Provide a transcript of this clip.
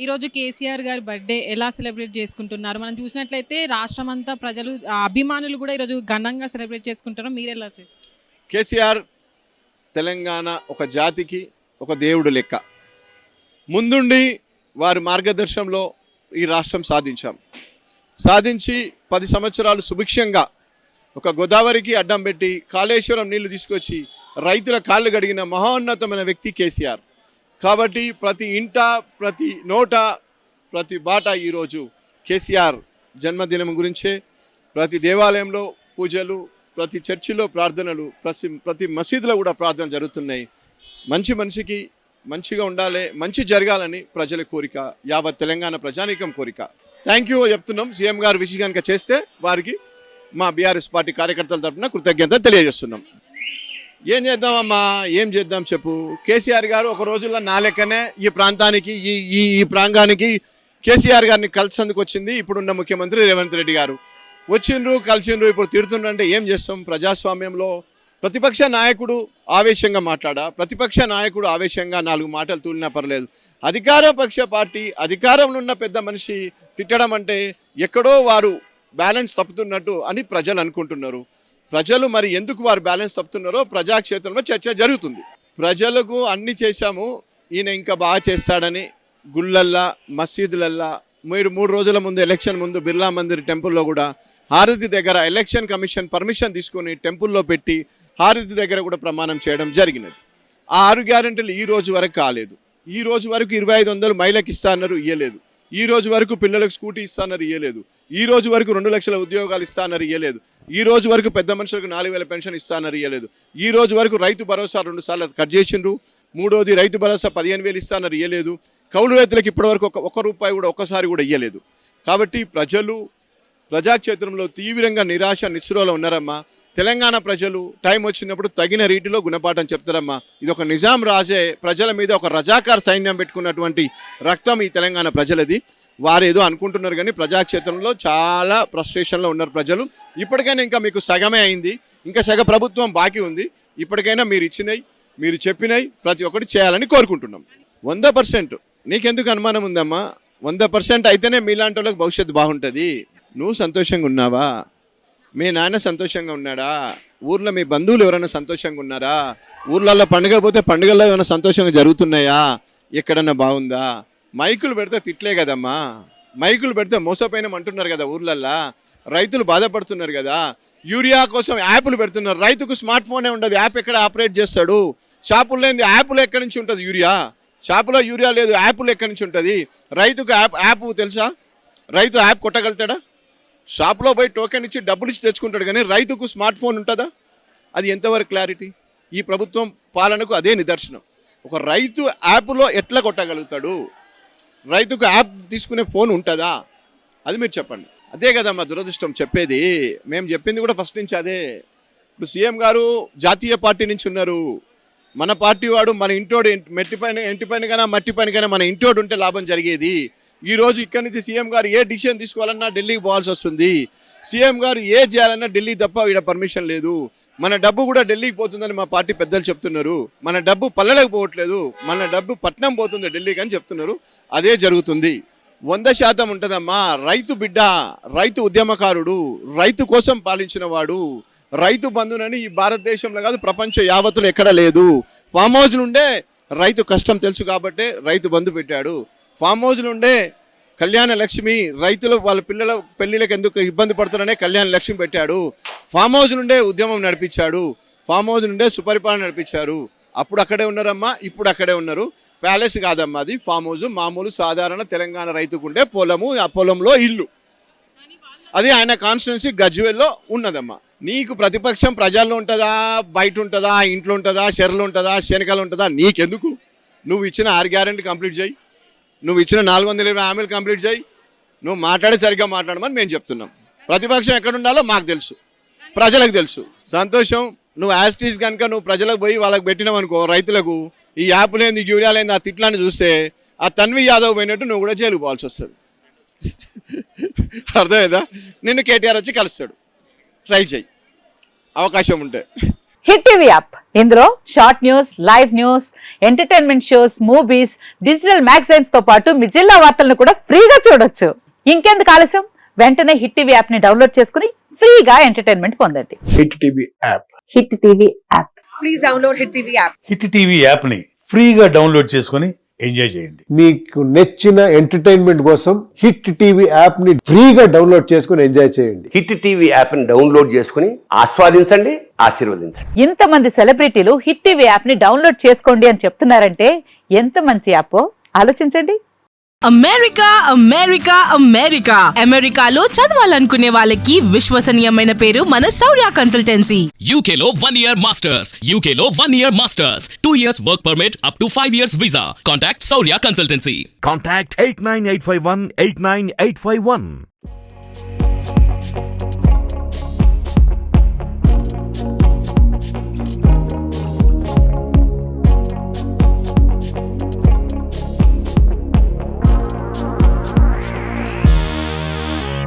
ఈరోజు కేసీఆర్ గారి బర్త్‌డే ఎలా సెలబ్రేట్ చేసుకుంటున్నారు? మనం చూసినట్లయితే రాష్ట్రమంతా ప్రజలు అభిమానులు కూడా ఈరోజు ఘనంగా సెలబ్రేట్ చేసుకుంటారు. మీరెలా కేసీఆర్ తెలంగాణ ఒక జాతికి ఒక దేవుడు లెక్క. ముందుండి వారి మార్గదర్శనంలో ఈ రాష్ట్రం సాధించి 10 సంవత్సరాలు సుభిక్షంగా ఒక గోదావరికి అడ్డం పెట్టి కాళేశ్వరం నీళ్లు తీసుకొచ్చి రైతుల కాళ్ళు గడిగిన మహోన్నతమైన వ్యక్తి కేసీఆర్. కాబట్టి ప్రతి ఇంట, ప్రతి నోట, ప్రతి బాట ఈరోజు కేసీఆర్ జన్మదినం గురించే. ప్రతి దేవాలయంలో పూజలు, ప్రతి చర్చిలో ప్రార్థనలు, ప్రతి మసీదులో కూడా ప్రార్థనలు జరుగుతున్నాయి. మంచి మనిషికి మంచిగా ఉండాలి, మంచి జరగాలని ప్రజల కోరిక, యావత్ తెలంగాణ ప్రజానీకం కోరిక. థ్యాంక్ యూ చెప్తున్నాం. సీఎం గారు విషయం కనుక చేస్తే వారికి మా బీఆర్ఎస్ పార్టీ కార్యకర్తల తరఫున కృతజ్ఞత తెలియజేస్తున్నాం. ఏం చేద్దామమ్మా, ఏం చేద్దాం చెప్పు. కేసీఆర్ గారు ఒక రోజుల్లో నా లెక్కనే ఈ ప్రాంతానికి ఈ ప్రాంగానికి కేసీఆర్ గారిని కలిసేందుకు వచ్చింది ఇప్పుడున్న ముఖ్యమంత్రి రేవంత్ రెడ్డి గారు. కలిసిండ్రు, ఇప్పుడు తిడుతుండ్రు అంటే ఏం చేస్తాం? ప్రజాస్వామ్యంలో ప్రతిపక్ష నాయకుడు ఆవేశంగా ప్రతిపక్ష నాయకుడు ఆవేశంగా 4 మాటలు తూలినా పర్లేదు. అధికార పక్ష పార్టీ అధికారంలో ఉన్న పెద్ద మనిషి తిట్టడం అంటే ఎక్కడో వారు బ్యాలెన్స్ తప్పుతున్నట్టు అని ప్రజలు అనుకుంటున్నారు. ప్రజలు మరి ఎందుకు వారు బ్యాలెన్స్ తప్పుతున్నారో ప్రజాక్షేత్రంలో చర్చ జరుగుతుంది. ప్రజలకు అన్ని చేశాము, ఈయన ఇంకా బాగా చేస్తాడని గుళ్ళల్లా, మసీదులల్లా, మీరు 3 రోజుల ముందు ఎలక్షన్ ముందు బిర్లా మందిర్ టెంపుల్లో కూడా హారతి దగ్గర ఎలక్షన్ కమిషన్ పర్మిషన్ తీసుకుని టెంపుల్లో పెట్టి హారతి దగ్గర కూడా ప్రమాణం చేయడం జరిగినది. ఆ 6 గ్యారెంటీలు ఈ రోజు వరకు కాలేదు. ఈ రోజు వరకు 2500 మహిళలకు ఇస్తా అన్నారు, ఇయ్యలేదు. ఈ రోజు వరకు పిల్లలకు స్కూటీ ఇస్తానన్నారు, ఇయ్యలేదు. ఈ రోజు వరకు 2 లక్షల ఉద్యోగాలు ఇస్తానన్నారు, ఇయ్యలేదు. ఈ రోజు వరకు పెద్ద మనుషులకు 4000 పెన్షన్ ఇస్తానన్నారు, ఇయ్యలేదు. ఈ రోజు వరకు రైతు భరోసా 2 సార్లు కట్ చేసిండ్రు. 3వది రైతు భరోసా 15,000 ఇస్తానన్నారు, ఇయ్యలేదు. కౌలు రైతులకు ఇప్పటివరకు ఒక్క రూపాయి కూడా ఒక్కసారి కూడా ఇయ్యలేదు. కాబట్టి ప్రజలు ప్రజాక్షేత్రంలో తీవ్రంగా నిరాశ నిస్సురోలో ఉన్నారమ్మా. తెలంగాణ ప్రజలు టైం వచ్చినప్పుడు తగిన రీతిలో గుణపాఠం చెప్తారమ్మా. ఇది ఒక నిజాం రాజే ప్రజల మీద ఒక రజాకార్ సైన్యం పెట్టుకున్నటువంటి రక్తం ఈ తెలంగాణ ప్రజలది. వారు ఏదో అనుకుంటున్నారు కానీ ప్రజాక్షేత్రంలో చాలా ఫ్రస్ట్రేషన్లో ఉన్నారు ప్రజలు. ఇప్పటికైనా ఇంకా మీకు సగమే అయింది, ఇంకా సగ ప్రభుత్వం బాకీ ఉంది. ఇప్పటికైనా మీరు ఇచ్చినవి, మీరు చెప్పినవి ప్రతి ఒక్కటి చేయాలని కోరుకుంటున్నాం. 100%. నీకెందుకు అనుమానం ఉందమ్మా? 100% అయితేనే మీలాంటి వాళ్ళకి భవిష్యత్తు బాగుంటుంది. నువ్వు సంతోషంగా ఉన్నావా? మీ నాన్న సంతోషంగా ఉన్నాడా? ఊర్లో మీ బంధువులు ఎవరైనా సంతోషంగా ఉన్నారా? ఊర్లలో పండుగ పోతే పండుగల్లో ఏమైనా సంతోషంగా జరుగుతున్నాయా? ఎక్కడన్నా బాగుందా? మైకులు పెడితే తిట్లే కదమ్మా. మైకులు పెడితే మోసపోయినాం అంటున్నారు కదా ఊర్లల్లో. రైతులు బాధపడుతున్నారు కదా. యూరియా కోసం యాప్లు పెడుతున్నారు. రైతుకు స్మార్ట్ ఫోనే ఉండదు, యాప్ ఎక్కడ ఆపరేట్ చేస్తాడు? షాపులు లేని యాప్లు ఎక్కడి నుంచి ఉంటుంది? షాపులో యూరియా లేదు, యాప్లు ఎక్కడి నుంచి ఉంటుంది? రైతుకు యాప్ తెలుసా? రైతు యాప్ కొట్టగలుగుతాడా? షాప్లో పోయి టోకెన్ ఇచ్చి డబ్బులు ఇచ్చి తెచ్చుకుంటాడు, కానీ రైతుకు స్మార్ట్ ఫోన్ ఉంటుందా? అది ఎంతవరకు క్లారిటీ? ఈ ప్రభుత్వం పాలనకు అదే నిదర్శనం. ఒక రైతు యాప్లో ఎట్లా కొట్టగలుగుతాడు? రైతుకు యాప్ తీసుకునే ఫోన్ ఉంటుందా? అది మీరు చెప్పండి. అదే కదా మా దురదృష్టం చెప్పేది. మేము చెప్పింది కూడా ఫస్ట్ నుంచి అదే. ఇప్పుడు సీఎం గారు జాతీయ పార్టీ నుంచి ఉన్నారు. మన పార్టీ వాడు మన ఇంటోడు ఇంటిపైన కన్నా మట్టిపైన కన్నా మన ఇంటోడు ఉంటే లాభం జరిగేది. ఈరోజు ఇక్కడి నుంచి సీఎం గారు ఏ డిసిషన్ తీసుకోవాలన్నా ఢిల్లీకి పోవాల్సి వస్తుంది. సీఎం గారు ఏ చేయాలన్నా ఢిల్లీ తప్ప ఈడ పర్మిషన్ లేదు. మన డబ్బు కూడా ఢిల్లీకి పోతుందని మా పార్టీ పెద్దలు చెప్తున్నారు. మన డబ్బు పల్లెలకు పోవట్లేదు, మన డబ్బు పట్నం పోతుంది ఢిల్లీకి అని చెప్తున్నారు. అదే జరుగుతుంది. 100% ఉంటుందమ్మా. రైతు బిడ్డ, రైతు ఉద్యమకారుడు, రైతు కోసం పాలించిన వాడు, రైతు బంధునని ఈ భారతదేశంలో కాదు ప్రపంచ యావత్తులు ఎక్కడ లేదు. ఫామ్ హౌస్ నుండే రైతు కష్టం తెలుసు కాబట్టే రైతు బంధు పెట్టాడు. ఫామ్ హౌస్ నుండే కళ్యాణ లక్ష్మి, రైతులు వాళ్ళ పిల్లల పెళ్లిళ్ళకి ఎందుకు ఇబ్బంది పడుతున్నారనే కళ్యాణ లక్ష్మి పెట్టాడు. ఫామ్ హౌస్ నుండే ఉద్యమం నడిపించాడు. ఫామ్ హౌస్ నుండే సుపరిపాలన నడిపించారు. అప్పుడు అక్కడే ఉన్నారమ్మా, ఇప్పుడు అక్కడే ఉన్నారు. ప్యాలెస్ కాదమ్మా, అది ఫామ్ హౌస్. మామూలు సాధారణ తెలంగాణ రైతుకుండే పొలము, ఆ పొలంలో ఇల్లు. అది ఆయన కాన్స్టిట్యున్సీ గజ్వేల్లో ఉన్నదమ్మా. నీకు ప్రతిపక్షం ప్రజల్లో ఉంటుందా, బయట ఉంటుందా, ఇంట్లో ఉంటుందా, చెరలు ఉంటుందా, శనకలు ఉంటుందా? నీకెందుకు? నువ్వు ఇచ్చిన 6 గ్యారెంటీ కంప్లీట్ చేయి, నువ్వు ఇచ్చిన 420 హామీలు కంప్లీట్ చేయి. నువ్వు సరిగ్గా మాట్లాడమని మేము చెప్తున్నాం. ప్రతిపక్షం ఎక్కడ ఉండాలో మాకు తెలుసు, ప్రజలకు తెలుసు. సంతోషం. నువ్వు యాస్టీస్ కనుక నువ్వు ప్రజలకు పోయి వాళ్ళకి పెట్టినావు అనుకో, రైతులకు ఈ యాప్ లేని, యూరియా లేని ఆ తిట్లాన్ని చూస్తే ఆ తన్వి యాదవ్ పోయినట్టు నువ్వు కూడా జైలుకు పోవాల్సి వస్తుంది. అర్థమైందా? నిన్ను కేటీఆర్ వచ్చి కలుస్తాడు. ట్రై చేయి అవకాశం ఉంటే. హిట్ టీవీ యాప్ ఇందులో short news, live news, entertainment shows, movies, digital magazines తో పాటు మీ జిల్లా వార్తలను కూడా ఫ్రీగా చూడొచ్చు. ఇంకెందుకు ఆలస్యం, వెంటనే హిట్ టీవీ యాప్ ని డౌన్లోడ్ చేసుకుని ఫ్రీగా ఎంటర్టైన్మెంట్ పొందండి. Hit TV app. Hit TV app. Please download Hit TV app. Hit TV యాప్ని ఫ్రీగా డౌన్లోడ్ చేసుకొని ఎంజాయ్ చేయండి. మీకు నచ్చిన ఎంటర్టైన్మెంట్ కోసం హిట్ టీవీ యాప్ ని ఫ్రీగా డౌన్లోడ్ చేసుకుని ఎంజాయ్ చేయండి. హిట్ టీవీ యాప్ని డౌన్లోడ్ చేసుకుని ఆస్వాదించండి, ఆశీర్వదించండి. ఇంతమంది సెలబ్రిటీలు హిట్ టీవీ యాప్ ని డౌన్లోడ్ చేసుకోండి అని చెప్తున్నారంటే ఎంత మంచి యాప్ ఆలోచించండి. అమెరికా అమెరికా అమెరికా అమెరికాలో చదవాలనుకునే వాళ్ళకి విశ్వసనీయమైన పేరు మన శౌర్య కన్సల్టెన్సీ. UK లో 1 year masters. UK లో 1 year masters. 2 years work permit up to 5 years visa. Contact Saurya Consultancy. Contact 89851 89851.